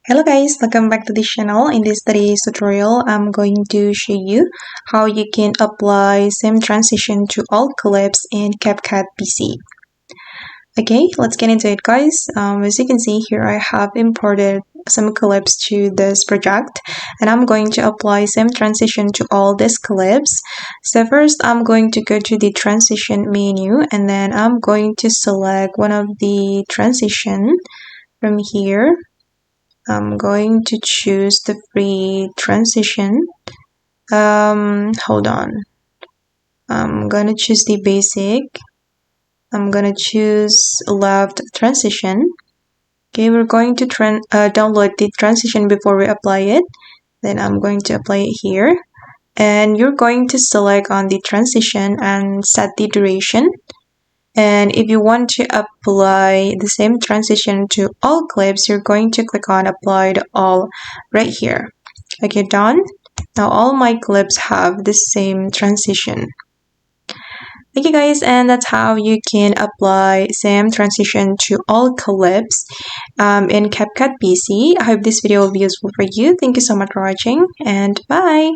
Hello guys, welcome back to this channel. In this today's tutorial, I'm going to show you how you can apply same transition to all clips in CapCut PC. Okay, let's get into it guys. As you can see here, I have imported some clips to this project and I'm going to apply same transition to all these clips. So first, I'm going to go to the transition menu and then I'm going to select one of the transition from here. I'm going to choose the free transition. Hold on. I'm gonna choose the basic. I'm gonna choose left transition. Okay, we're going to download the transition before we apply it. Then I'm going to apply it here. And you're going to select on the transition and set the duration. And if you want to apply the same transition to all clips, you're going to click on apply to all right here. Okay, done. Now all my clips have the same transition. Okay guys, and that's how you can apply same transition to all clips in CapCut PC. I hope this video will be useful for you. Thank you so much for watching and bye.